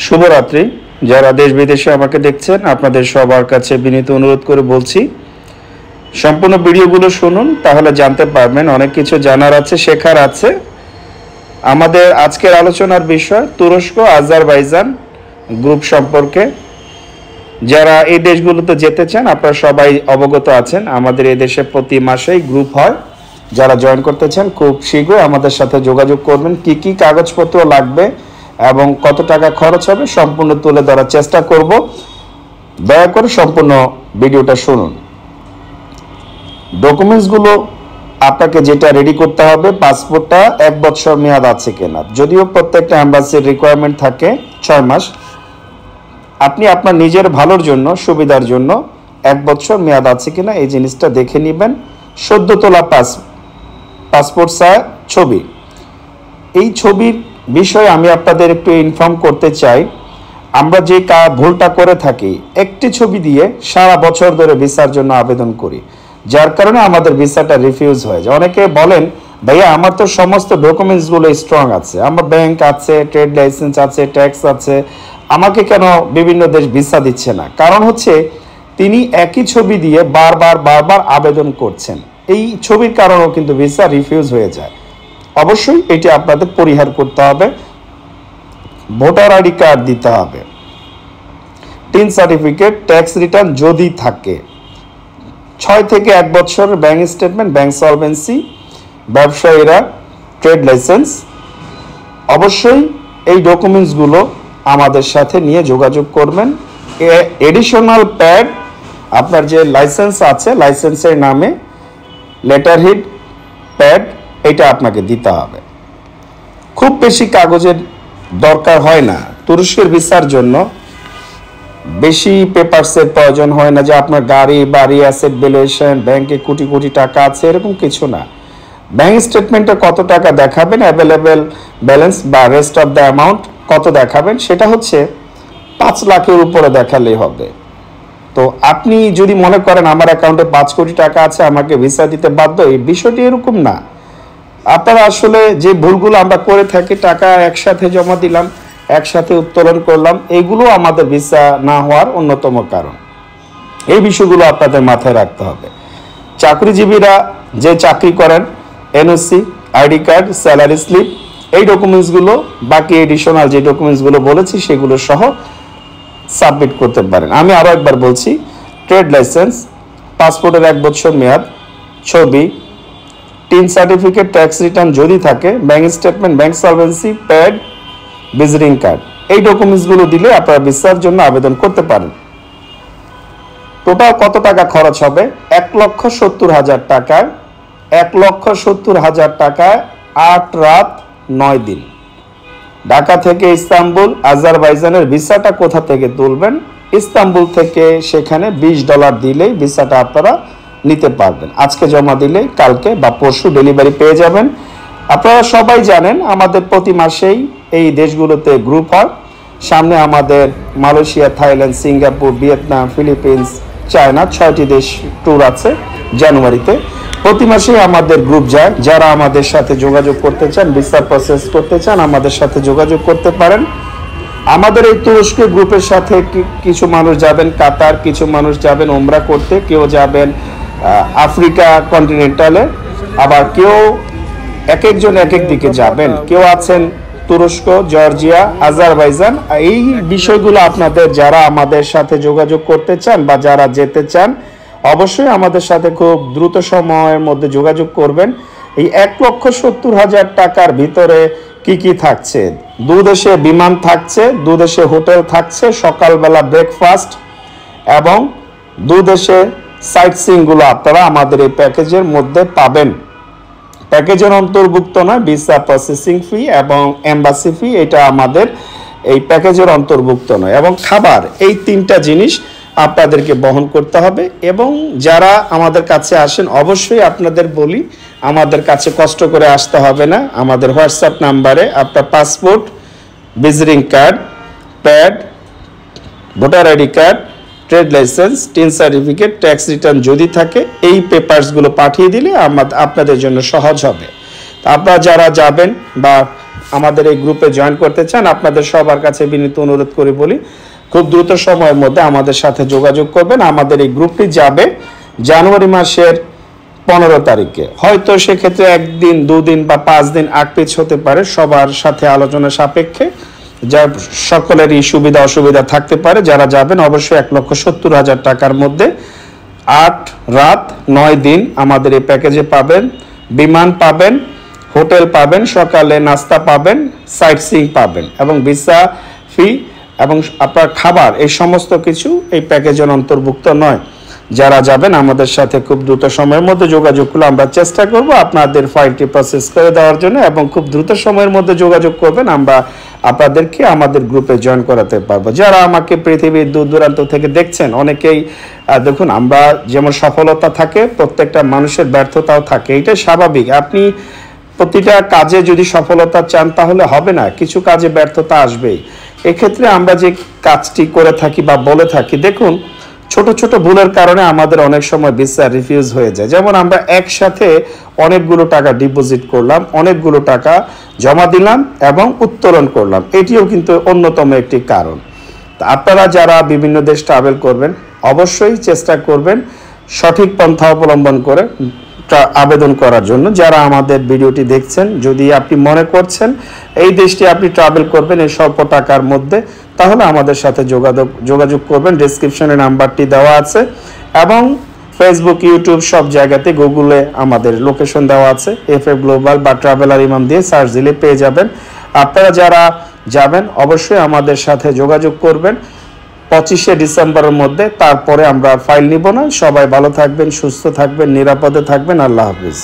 শুভরাত্রি। যারা দেশ বিদেশে আমাকে দেখছেন আপনাদের সবার কাছে বিনীত অনুরোধ করে বলছি, সম্পূর্ণ ভিডিওগুলো শুনুন, তাহলে জানতে পারবেন। অনেক কিছু জানার আছে, শেখার আছে। আমাদের আজকের আলোচনার বিষয় তুরস্ক আজারবাইজান গ্রুপ সম্পর্কে। যারা এই দেশগুলোতে যেতে চান আপনারা সবাই অবগত আছেন, আমাদের এই দেশে প্রতি মাসেই গ্রুপ হয়। যারা জয়েন করতে চান খুব শীঘ্রই আমাদের সাথে যোগাযোগ করবেন। কি কি কাগজপত্র লাগবে এবং কত টাকা খরচ হবে সম্পূর্ণ তুলে ধরার চেষ্টা করব। দয়া করে সম্পূর্ণ ভিডিওটা শুনুন। ডকুমেন্টসগুলো আপনাকে যেটা রেডি করতে হবে, পাসপোর্টটা 1 বছর মেয়াদ আছে কিনা। যদিও প্রত্যেকটা এম্বাসির রিকোয়ারমেন্ট থাকে 6 মাস, আপনি আপনার নিজের ভালোর জন্য, সুবিধার জন্য 1 বছর মেয়াদ আছে কিনা এই জিনিসটা দেখে নেবেন। সদ্য তোলা পাসপোর্ট ছবি, এই ছবির বিষয়ে আমি আপনাদের একটু ইনফর্ম করতে চাই। আমরা যে ভুলটা করে থাকি, একটি ছবি দিয়ে সারা বছর ধরে ভিসার জন্য আবেদন করি, যার কারণে আমাদের ভিসাটা রিফিউজ হয়ে যায়। অনেকে বলেন, ভাইয়া আমার তো সমস্ত ডকুমেন্টসগুলো স্ট্রং আছে, আমার ব্যাংক আছে, ট্রেড লাইসেন্স আছে, ট্যাক্স আছে, আমাকে কেন বিভিন্ন দেশ ভিসা দিচ্ছে না? কারণ হচ্ছে তিনি একই ছবি দিয়ে বারবার আবেদন করছেন। এই ছবির কারণেও কিন্তু ভিসা রিফিউজ হয়ে যায়। অবশ্যই এটি আপনাদের পরিহার করতে হবে। ভোটার আইডি কার্ড দিতে হবে, টিন সার্টিফিকেট, ট্যাক্স রিটার্ন যদি থাকে, 6 থেকে 1 বছর ব্যাংক স্টেটমেন্ট, ব্যাংক সলভেন্সি, ব্যবসায়ীরা ট্রেড লাইসেন্স। অবশ্যই এই ডকুমেন্টসগুলো আমাদের সাথে নিয়ে যোগাযোগ করবেন। এডিশনাল প্যাড, আপনার যে লাইসেন্স আছে লাইসেন্সের নামে লেটার হেড প্যাড, এটা আপনাকে দিতে হবে। খুব বেশি কাগজের দরকার হয় না তুরস্কের ভিসার জন্য। বেশি পেপারসের প্রয়োজন হয় না, যে আপনার গাড়ি বাড়ি অ্যাসেট ভ্যালুয়েশন, ব্যাংকে কোটি কোটি টাকা আছে, এরকম কিছু না। ব্যাংক স্টেটমেন্টে কত টাকা দেখাবেন, অ্যাভেলেবেল ব্যালেন্স বা রেস্ট অফ দ্য অ্যামাউন্ট কত দেখাবেন, সেটা হচ্ছে 5 লাখের উপরে দেখালেই হবে। তো আপনি যদি মনে করেন আমার অ্যাকাউন্টে 5 কোটি টাকা আছে, আমাকে ভিসা দিতে বাধ্য, এই বিষয়টি এরকম না। আপনারা আসলে যে ভুলগুলো আমরা করে থাকি, টাকা একসাথে জমা দিলাম, একসাথে উত্তোলন করলাম, এইগুলো আমাদের ভিসা না হওয়ার অন্যতম কারণ। এই বিষয়গুলো আপনাদের মাথায় রাখতে হবে। চাকরিজীবীরা যে চাকরি করেন, NOC, ID card, salary slip, এই ডকুমেন্টসগুলো, বাকি এডিশনাল যে ডকুমেন্টসগুলো বলেছি সেগুলো সহ সাবমিট করতে পারেন। আমি আরও একবার বলছি, ট্রেড লাইসেন্স, পাসপোর্টের 1 বছর মেয়াদ, ছবি, টিন সার্টিফিকেট, ট্যাক্স রিটার্ন যদি থাকে, bank statement, bank solvency, pad, visiting card, এই ডকুমেন্টসগুলো দিলে আপনারা ভিসার জন্য আবেদন করতে পারেন। টোটাল কত টাকা খরচ হবে? 1,70,000 টাকায় 1,70,000 টাকায় 8 রাত 9 দিন। ঢাকা থেকে ইস্তাম্বুল আজারবাইজানের ভিসাটা কোথা থেকে তুলবেন? ইস্তাম্বুল থেকে সেখানে $20 দিলেই ভিসাটা আপনারা নিতে পারবেন। আজকে জমা দিলে কালকে বা পরশু ডেলিভারি পেয়ে যাবেন। আপনারা সবাই জানেন আমাদের প্রতি মাসেই এই দেশগুলোতে গ্রুপ হয়। সামনে আমাদের Malaysia, Thailand, Singapore, Vietnam, Philippines, China, 6টি দেশ ট্যুর আছে জানুয়ারিতে। প্রতি মাসেই আমাদের গ্রুপ যায়। যারা আমাদের সাথে যোগাযোগ করতে চান, ভিসা প্রসেস করতে চান, আমাদের সাথে যোগাযোগ করতে পারেন। আমাদের এই তুরস্ক গ্রুপের সাথে কিছু মানুষ যাবেন কাতার, কিছু মানুষ যাবেন উমরা করতে, কেউ যাবেন আফ্রিকা কন্টিনেন্টালে, আবার কেউ একজন এক দিকে যাবেন, কেউ আছেন তুরস্ক, জর্জিয়া, আজারবাইজান। এই বিষয়গুলো আপনাদের যারা আমাদের সাথে যোগাযোগ করতে চান বা যারা যেতে চান, অবশ্যই আমাদের সাথে খুব দ্রুত সময়ের মধ্যে যোগাযোগ করবেন। এই 1,70,000 টাকার ভিতরে কি কি থাকছে? 2 দেশে বিমান থাকছে, 2 দেশে হোটেল থাকছে, সকালবেলা ব্রেকফাস্ট, এবং 2 দেশে সাইট সিইংগুলো আপনারা আমাদের এই প্যাকেজের মধ্যে পাবেন। প্যাকেজের অন্তর্ভুক্ত নয় ভিসা প্রসেসিং ফি এবং এম্বাসি ফি, এটা আমাদের এই প্যাকেজের অন্তর্ভুক্ত নয়। এবং খাবার, এই 3টা জিনিস আপনাদেরকে বহন করতে হবে। এবং যারা আমাদের কাছে আসেন, অবশ্যই আপনাদের বলি আমাদের কাছে কষ্ট করে আসতে হবে না। আমাদের হোয়াটসঅ্যাপ নাম্বারে আপনার passport, visiting card, pad, voter ID card, trade licence, tin certificate, tax return যদি থাকে, এই পেপারসগুলো পাঠিয়ে দিলে আপনাদের জন্য সহজ হবে। আপনারা যারা যাবেন বা আমাদের এই গ্রুপে জয়েন করতে চান, আপনাদের সবার কাছে বিনীত অনুরোধ করে বলি খুব দ্রুত সময়ের মধ্যে আমাদের সাথে যোগাযোগ করবেন। আমাদের এই গ্রুপটি যাবে জানুয়ারি মাসের 15 তারিখে। হয়তো সেক্ষেত্রে 1 দিন 2 দিন বা 5 দিন আগ পিছ হতে পারে, সবার সাথে আলোচনা সাপেক্ষে, যা সকলেরই সুবিধা অসুবিধা থাকতে পারে। যারা যাবেন অবশ্যই 1,70,000 টাকার মধ্যে 8 রাত 9 দিন আমাদের এই প্যাকেজে পাবেন। বিমান পাবেন, হোটেল পাবেন, সকালে নাস্তা পাবেন, সাইট সিইং পাবেন এবং ভিসা ফি এবং আপনার খাবার, এই সমস্ত কিছু এই প্যাকেজের অন্তর্ভুক্ত নয়। যারা যাবেন আমাদের সাথে খুব দ্রুত সময়ের মধ্যে যোগাযোগ করলে আমরা চেষ্টা করব আপনাদের ফাইলটি প্রসেস করে দেওয়ার জন্য, এবং খুব দ্রুত সময়ের মধ্যে যোগাযোগ করবেন, আমরা আপনাদেরকে আমাদের গ্রুপে জয়েন করাতে পারবো। যারা আমাকে পৃথিবীর দূর দূরান্ত থেকে দেখছেন, অনেকেই দেখুন, আমরা যেমন সফলতা থাকে, প্রত্যেকটা মানুষের ব্যর্থতাও থাকে, এটাই স্বাভাবিক। আপনি প্রতিটা কাজে যদি সফলতা চান তাহলে হবে না, কিছু কাজে ব্যর্থতা আসবেই। এক্ষেত্রে আমরা যে কাজটি করে থাকি বা বলে থাকি, দেখুন ছোট ছোট ভুলের কারণে আমাদের অনেক সময় ভিসা রিফিউজ হয়ে যায়। যেমন আমরা একসাথে অনেকগুলো টাকা ডিপোজিট করলাম, অনেকগুলো টাকা জমা দিলাম এবং উত্তোলন করলাম, এটিও কিন্তু অন্যতম একটি কারণ। আপনারা যারা বিভিন্ন দেশ ট্রাভেল করবেন অবশ্যই চেষ্টা করবেন সঠিক পন্থা অবলম্বন করে আবেদন করার জন্য। যারা আমাদের ভিডিওটি দেখছেন, যদি আপনি মনে করছেন এই দেশটি আপনি ট্রাভেল করবেন এই স্বল্প টাকার মধ্যে, তাহলে আমাদের সাথে যোগাযোগ করবেন। ডেসক্রিপশনে নাম্বারটি দেওয়া আছে এবং ফেসবুক, ইউটিউব সব জায়গাতে, গুগলে আমাদের লোকেশন দেওয়া আছে। FF গ্লোবাল বা ট্রাভেলার ইমাম দিয়ে সার্চ দিলে পেয়ে যাবেন। আপনারা যারা যাবেন অবশ্যই আমাদের সাথে যোগাযোগ করবেন 25শে ডিসেম্বরের মধ্যে। তারপরে আমরা ফাইল নিব না। সবাই ভালো থাকবেন, সুস্থ থাকবেন, নিরাপদে থাকবেন। আল্লাহ হাফিজ।